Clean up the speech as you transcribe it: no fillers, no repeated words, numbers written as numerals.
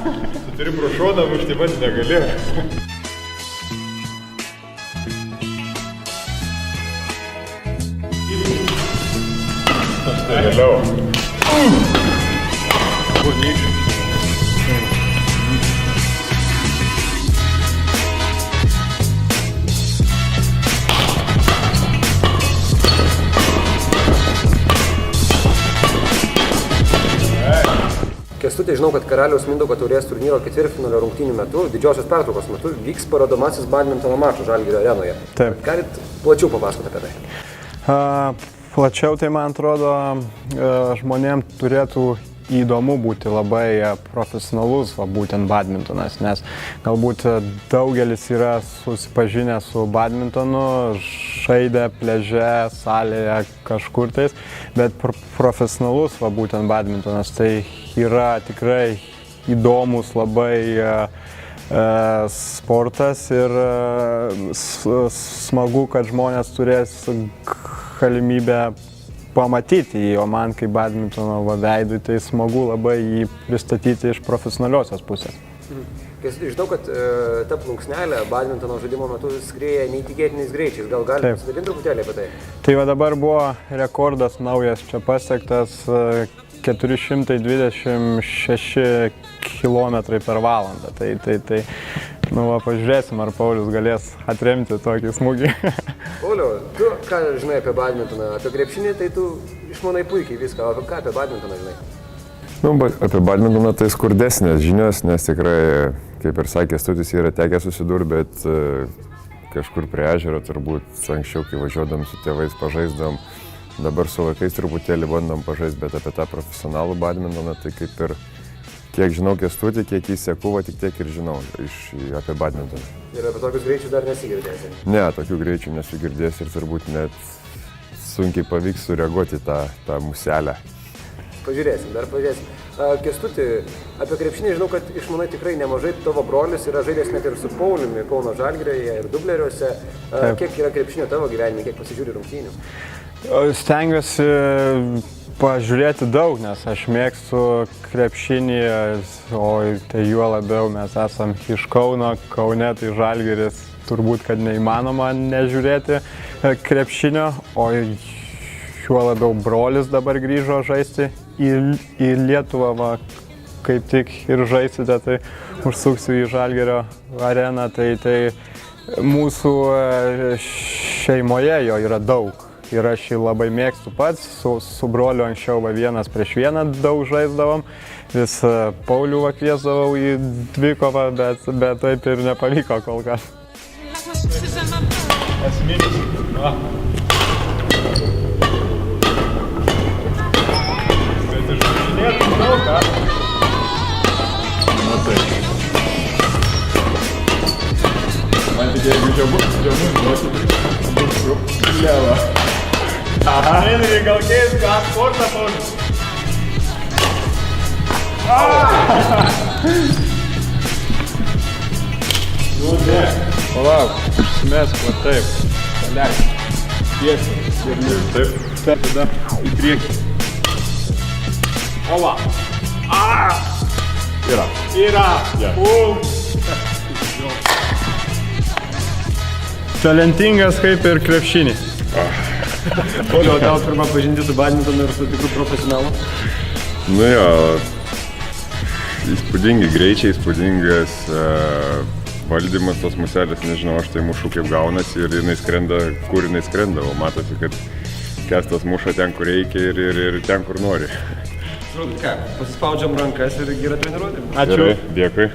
Tu turi pro šoną, mušti man negali. Tai vėliau. Kęstuti, žinau, kad Karaliaus Mindaugo taurės turnyro ketvirtfinalio rungtynių metu, didžiosios pertraukos metu, vyks parodomasis badmintono mačas Žalgirio arenoje. Taip. Galit plačiau papasakoti apie tai? Plačiau tai, man atrodo, žmonėms turėtų įdomu būti labai profesionalus būtent badmintonas, nes galbūt daugelis yra susipažinę su badmintonu, žaidė pliaže, salėje kažkur tais, bet profesionalus būtent badmintonas tai yra tikrai įdomus labai sportas ir smagu, kad žmonės turės galimybę pamatyti jį, o man kaip badmintono veidui tai smagu labai jį pristatyti iš profesionaliosios pusės. Kęstuti, žinau, kad ta plunksnelė badmintono žaidimo metu skrieja neįtikėtiniais greičiais. Gal galite pasidalinti truputėlį apie tai? Tai va dabar buvo rekordas naujas čia pasiektas 426 km per valandą. Tai nu va, pažiūrėsim, ar Paulius galės atremti tokį smūgį. Pauliau, tu ką žinai apie badmintoną? Apie krepšinį tai tu išmanai puikiai viską, o ką apie badmintoną žinai? Nu, apie badmintoną tai skurdesnės žinios, nes tikrai, kaip ir sakė Kęstutis, yra tekę susidurti, bet kažkur prie ežero turbūt anksčiau, kai važiuodam su tėvais pažaisdam, dabar su vaikais truputėlį bandom pažaisti, bet apie tą profesionalų badmintoną tai kaip ir kiek žinau Kęstutį, kiek jis seku, tik tiek ir žinau apie badmintoną. Ir apie tokius greičius dar nesigirdėsi? Ne, tokių greičių nesugirdėsi ir turbūt net sunkiai pavyks sureaguoti tą muselę. Pažiūrėsim, dar pažiūrėsim. Kęstuti, apie krepšinį žinau, kad išmanai tikrai nemažai. Tavo brolis yra žaidęs net ir su Pauliumi Kauno Žalgirioje ir Dubleriuose. Kiek yra krepšinio tavo gyvenime, kiek pasižiūri rungtynių? Stengiuosi pažiūrėti daug, nes aš mėgstu krepšinį, o tai juo labiau mes esam iš Kauno, Kaune tai Žalgiris turbūt, kad neįmanoma nežiūrėti krepšinio, o juo labiau brolis dabar grįžo žaisti į Lietuvą, kaip tik ir žaisite, tai užsuksiu į Žalgirio areną, tai mūsų šeimoje jo yra daug. Ir aš jį labai mėgstu pats, su broliu anksčiau vienas prieš vieną daug žaisdavom, vis Paulių kviesdavau į dvikovą, bet taip ir nepavyko kol kas. Esminis. Bet išvažinėtum daug, ką? Na taip. Man tik jeigu čia bus, duosiu levą. Aha, Henry, gal keis, ką sportą, Paulius? Nu, ne. Palauk, užsimesk, va taip. Paleik. Tiesiai. Ir taip. Tada į priekį. Ola. Yra. Talentingas kaip ir krepšinį. Pauliau, tavo pirma pažinti su badmintonu ir su tikru profesionalu? Nu jo, įspūdingi greičiai, įspūdingas valdymas tos muselės, nežinau, aš tai mušu kaip gaunasi ir jinai skrenda, kur jinai skrenda, o matosi, kad Kęstas muša ten, kur reikia ir ten, kur nori. Ką, pasispaudžiam rankas ir gerą treniruotę. Ačiū. Gerai, dėkui.